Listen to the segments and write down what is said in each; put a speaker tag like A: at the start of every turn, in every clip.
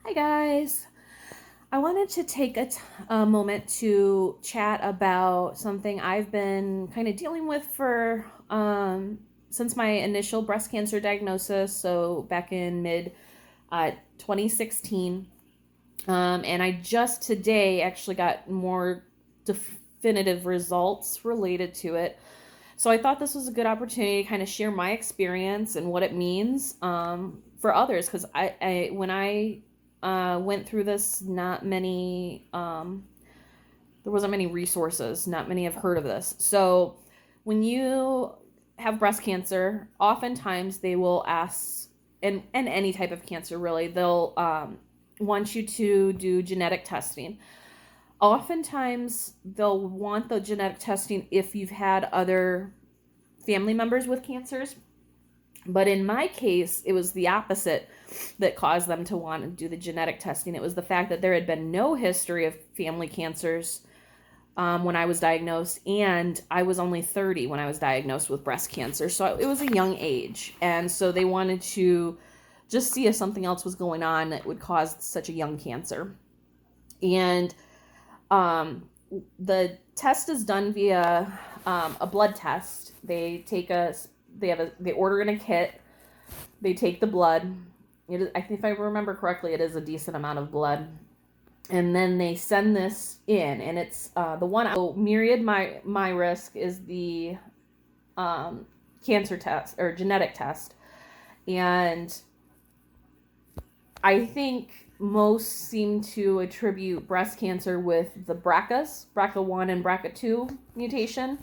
A: Hi guys. I wanted to take a moment to chat about something I've been kind of dealing with for since my initial breast cancer diagnosis, so back in mid 2016. And I just today actually got more definitive results related to it. So I thought this was a good opportunity to kind of share my experience and what it means for others, because when I went through this, not many there wasn't many resources, not many have heard of this. So when you have breast cancer, oftentimes they will ask, and any type of cancer really, they'll want you to do genetic testing. Oftentimes they'll want the genetic testing if you've had other family members with cancers. But in my case, it was the opposite that caused them to want to do the genetic testing. It was the fact that there had been no history of family cancers when I was diagnosed, and I was only 30 when I was diagnosed with breast cancer. So it was a young age. And so they wanted to just see if something else was going on that would cause such a young cancer. And the test is done via a blood test. They order in a kit. They take the blood. I think if I remember correctly, it is a decent amount of blood. And then they send this in, and it's the one. So Myriad my risk is the cancer test or genetic test, and I think most seem to attribute breast cancer with the BRCA1 and BRCA2 mutation.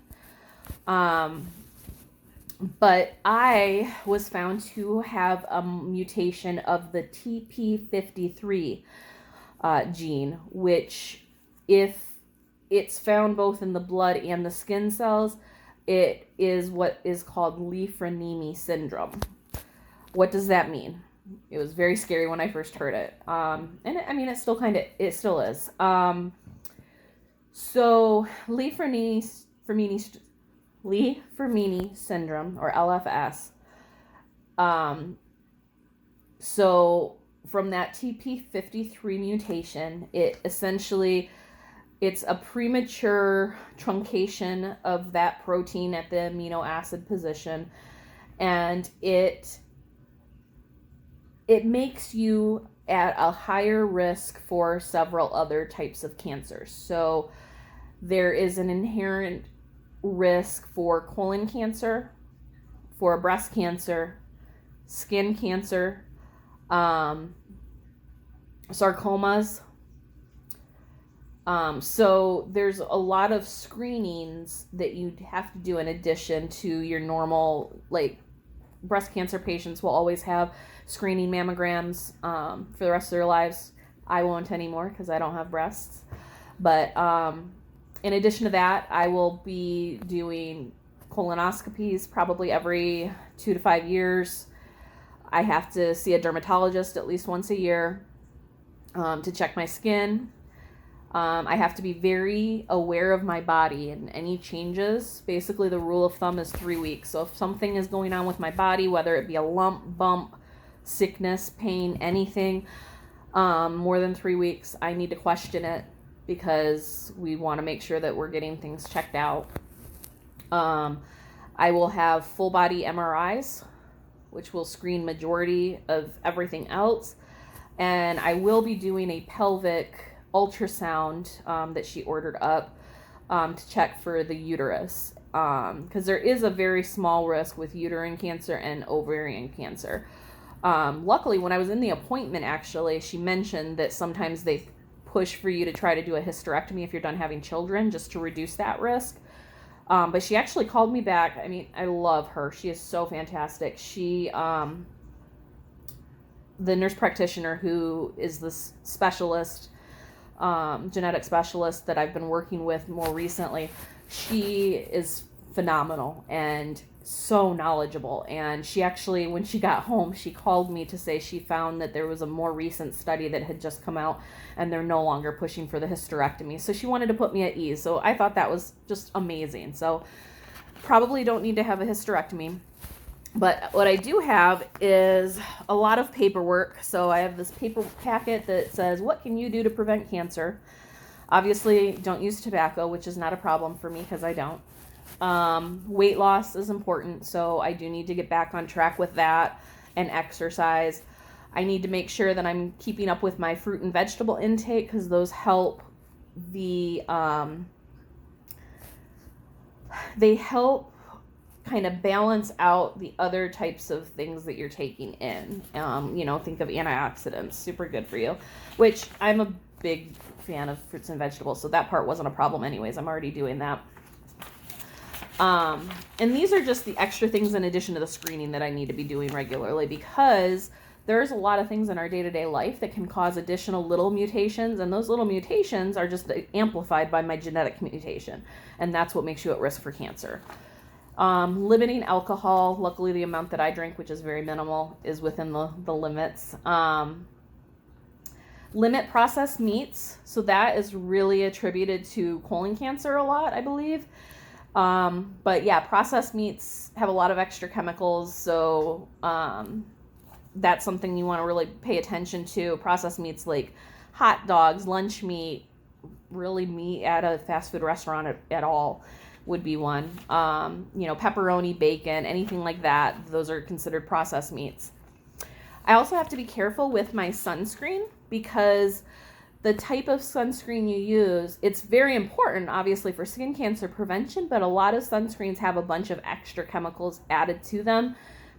A: But I was found to have a mutation of the TP53 gene, which, if it's found both in the blood and the skin cells, it is what is called Lyfrinemy Syndrome. What does that mean? It was very scary when I first heard it. It still is. So Lyfrinemy Syndrome, or LFS. So from that TP53 mutation, it's a premature truncation of that protein at the amino acid position, and it makes you at a higher risk for several other types of cancers. So there is an inherent risk for colon cancer, for breast cancer, skin cancer, sarcomas. So there's a lot of screenings that you have to do in addition to your normal, like, breast cancer patients will always have screening mammograms for the rest of their lives. I won't anymore because I don't have breasts. But in addition to that, I will be doing colonoscopies probably every 2 to 5 years. I have to see a dermatologist at least once a year to check my skin. I have to be very aware of my body and any changes. Basically, the rule of thumb is 3 weeks. So if something is going on with my body, whether it be a lump, bump, sickness, pain, anything, more than 3 weeks, I need to question it, because we want to make sure that we're getting things checked out. I will have full body MRIs, which will screen majority of everything else. And I will be doing a pelvic ultrasound that she ordered up to check for the uterus, because there is a very small risk with uterine cancer and ovarian cancer. Luckily, when I was in the appointment, actually, she mentioned that sometimes they push for you to try to do a hysterectomy if you're done having children, just to reduce that risk. But she actually called me back. I mean, I love her. She is so fantastic. She, the nurse practitioner who is this specialist, genetic specialist that I've been working with more recently, she is phenomenal and so knowledgeable. And she actually, when she got home, she called me to say she found that there was a more recent study that had just come out, and they're no longer pushing for the hysterectomy. So she wanted to put me at ease. So I thought that was just amazing. So probably don't need to have a hysterectomy. But what I do have is a lot of paperwork. So I have this paper packet that says, what can you do to prevent cancer? Obviously, don't use tobacco, which is not a problem for me because I don't. Weight loss is important, so I do need to get back on track with that and exercise. I need to make sure that I'm keeping up with my fruit and vegetable intake because those help they help kind of balance out the other types of things that you're taking in. Think of antioxidants, super good for you, which I'm a big fan of fruits and vegetables, so that part wasn't a problem anyways. I'm already doing that. And these are just the extra things in addition to the screening that I need to be doing regularly, because there's a lot of things in our day-to-day life that can cause additional little mutations, and those little mutations are just amplified by my genetic mutation, and that's what makes you at risk for cancer. Limiting alcohol, luckily the amount that I drink, which is very minimal, is within the limits. Limit processed meats, so that is really attributed to colon cancer a lot, I believe. But yeah, processed meats have a lot of extra chemicals, so that's something you want to really pay attention to. Processed meats like hot dogs, lunch meat, really meat at a fast food restaurant at all would be one. Pepperoni, bacon, anything like that, those are considered processed meats. I also have to be careful with my sunscreen, because the type of sunscreen you use, it's very important, obviously, for skin cancer prevention, but a lot of sunscreens have a bunch of extra chemicals added to them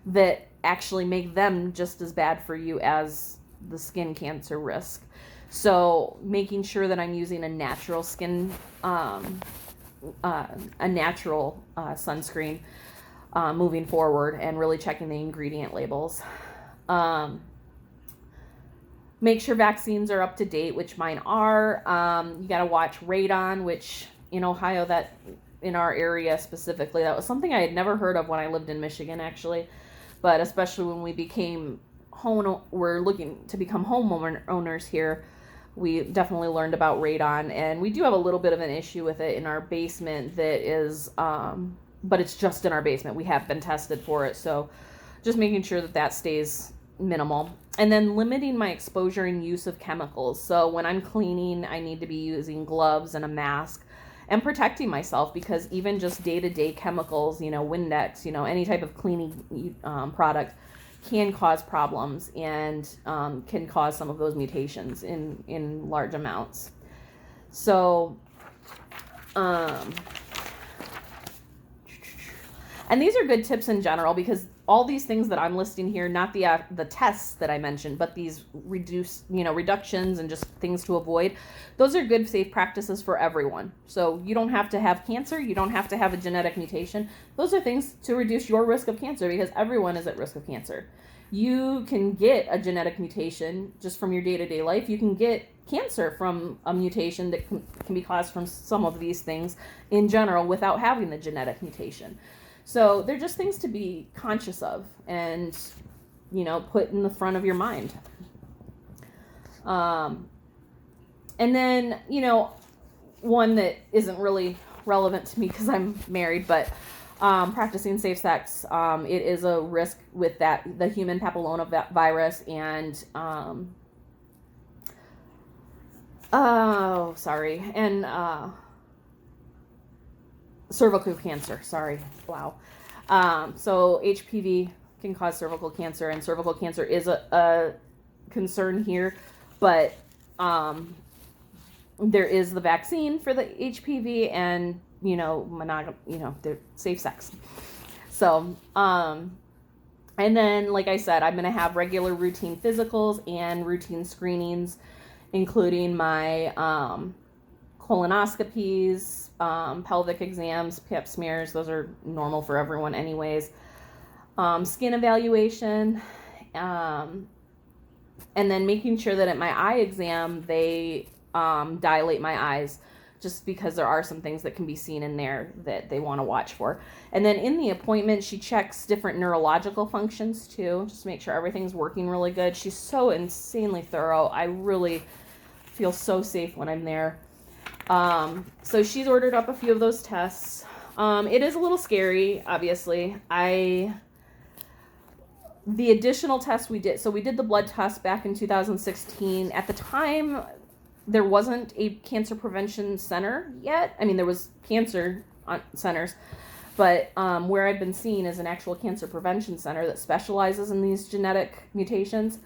A: that actually make them just as bad for you as the skin cancer risk. So making sure that I'm using a natural sunscreen moving forward, and really checking the ingredient labels. Make sure vaccines are up to date, which mine are. You got to watch Radon, which in Ohio, that in our area specifically, that was something I had never heard of when I lived in Michigan, actually. But especially when we're looking to become homeowners here, we definitely learned about radon, and we do have a little bit of an issue with it in our basement that is, but it's just in our basement. We have been tested for it, so just making sure that stays minimal. And then limiting my exposure and use of chemicals. So when I'm cleaning, I need to be using gloves and a mask and protecting myself, because even just day-to-day chemicals, Windex, any type of cleaning product can cause problems and can cause some of those mutations in large amounts. So, and these are good tips in general, because all these things that I'm listing here, not the tests that I mentioned, but these reductions and just things to avoid, those are good, safe practices for everyone. So you don't have to have cancer. You don't have to have a genetic mutation. Those are things to reduce your risk of cancer, because everyone is at risk of cancer. You can get a genetic mutation just from your day-to-day life. You can get cancer from a mutation that can be caused from some of these things in general without having the genetic mutation. So they're just things to be conscious of and, put in the front of your mind. And then, one that isn't really relevant to me because I'm married, but practicing safe sex, it is a risk with the human papillomavirus and, cervical cancer, wow. So HPV can cause cervical cancer, and cervical cancer is a concern here, but there is the vaccine for the HPV, and they're safe sex. So and then, like I said, I'm going to have regular routine physicals and routine screenings, including my colonoscopies, pelvic exams, pap smears. Those are normal for everyone anyways. Skin evaluation, and then making sure that at my eye exam, they dilate my eyes, just because there are some things that can be seen in there that they want to watch for. And then in the appointment, she checks different neurological functions too, just to make sure everything's working really good. She's so insanely thorough. I really feel so safe when I'm there. So she's ordered up a few of those tests. It is a little scary, obviously. I The additional tests we did, so we did the blood test back in 2016. At the time, there wasn't a cancer prevention center yet. I mean, there was cancer centers, but where I've been seen is an actual cancer prevention center that specializes in these genetic mutations.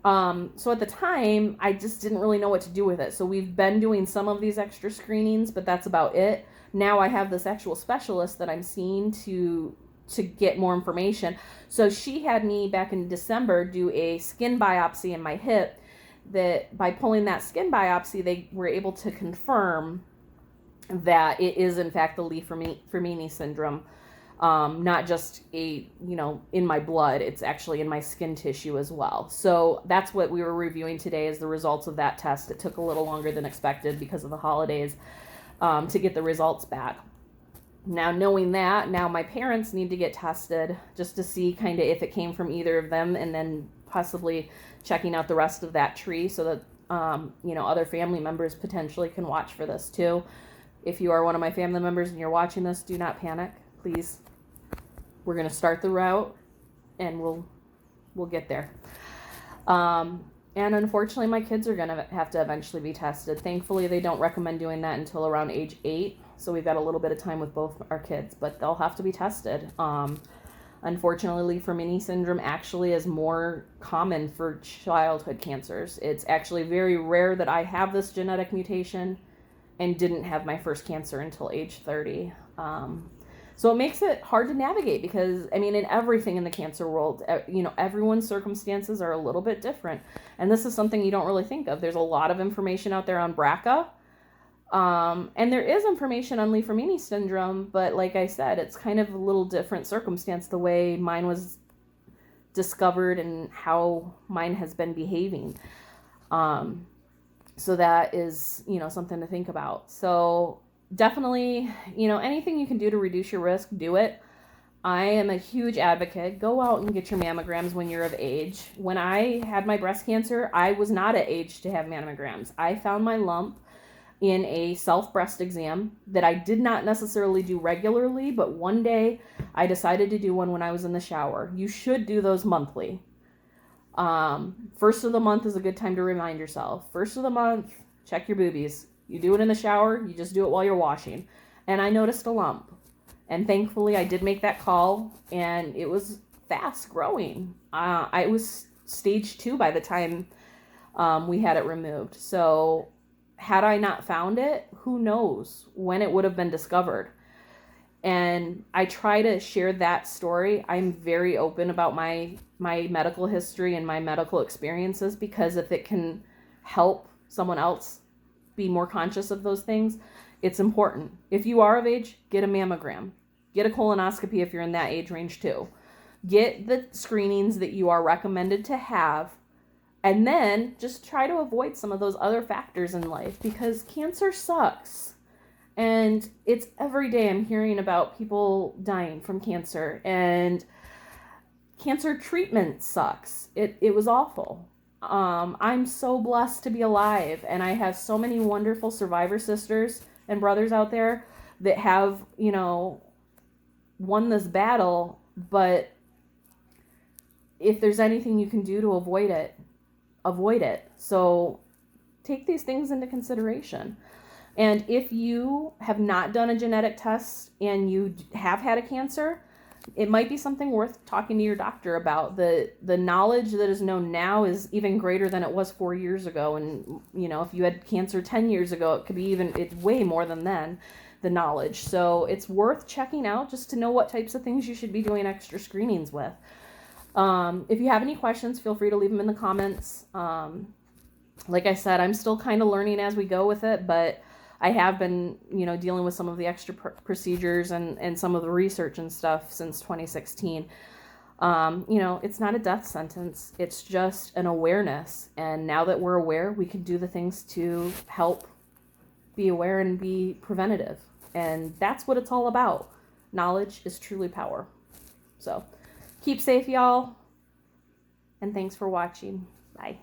A: So at the time, I just didn't really know what to do with it. So we've been doing some of these extra screenings, but that's about it. Now I have this actual specialist that I'm seeing to get more information. So she had me back in December do a skin biopsy in my hip, that by pulling that skin biopsy, they were able to confirm that it is in fact the Lyfrinemy Syndrome. Not just in my blood, it's actually in my skin tissue as well. So that's what we were reviewing today, is the results of that test. It took a little longer than expected because of the holidays to get the results back. Now, knowing that, now my parents need to get tested just to see kind of if it came from either of them, and then possibly checking out the rest of that tree so that, other family members potentially can watch for this too. If you are one of my family members and you're watching this, do not panic, please. We're going to start the route and we'll get there. And unfortunately, my kids are going to have to eventually be tested. Thankfully, they don't recommend doing that until around age 8. So we've got a little bit of time with both our kids, but they'll have to be tested. Unfortunately, Fraumeni syndrome actually is more common for childhood cancers. It's actually very rare that I have this genetic mutation and didn't have my first cancer until age 30. So it makes it hard to navigate because, in everything in the cancer world, everyone's circumstances are a little bit different. And this is something you don't really think of. There's a lot of information out there on BRCA. And there is information on Lyfrinemy syndrome, but like I said, it's kind of a little different circumstance, the way mine was discovered and how mine has been behaving. So that is, something to think about. So definitely, anything you can do to reduce your risk, do it. I am a huge advocate. Go out and get your mammograms when you're of age. When I had my breast cancer, I was not at age to have mammograms. I found my lump in a self-breast exam that I did not necessarily do regularly, but one day I decided to do one when I was in the shower. You should do those monthly. First of the month is a good time to remind yourself. First of the month, check your boobies. You do it in the shower, you just do it while you're washing. And I noticed a lump. And thankfully I did make that call, and it was fast growing. I was stage 2 by the time we had it removed. So had I not found it, who knows when it would have been discovered. And I try to share that story. I'm very open about my medical history and my medical experiences, because if it can help someone else be more conscious of those things, it's important. If you are of age, get a mammogram. Get a colonoscopy if you're in that age range too. Get the screenings that you are recommended to have. And then just try to avoid some of those other factors in life, because cancer sucks. And it's every day I'm hearing about people dying from cancer, and cancer treatment sucks. It was awful. I'm so blessed to be alive, and I have so many wonderful survivor sisters and brothers out there that have, won this battle. But if there's anything you can do to avoid it, avoid it. So take these things into consideration. And if you have not done a genetic test and you have had a cancer, it might be something worth talking to your doctor about. The knowledge that is known now is even greater than it was 4 years ago. And, if you had cancer 10 years ago, it could be it's way more than then, the knowledge. So it's worth checking out just to know what types of things you should be doing extra screenings with. If you have any questions, feel free to leave them in the comments. Like I said, I'm still kind of learning as we go with it, but I have been, dealing with some of the extra procedures and some of the research and stuff since 2016. It's not a death sentence. It's just an awareness. And now that we're aware, we can do the things to help be aware and be preventative. And that's what it's all about. Knowledge is truly power. So keep safe, y'all. And thanks for watching. Bye.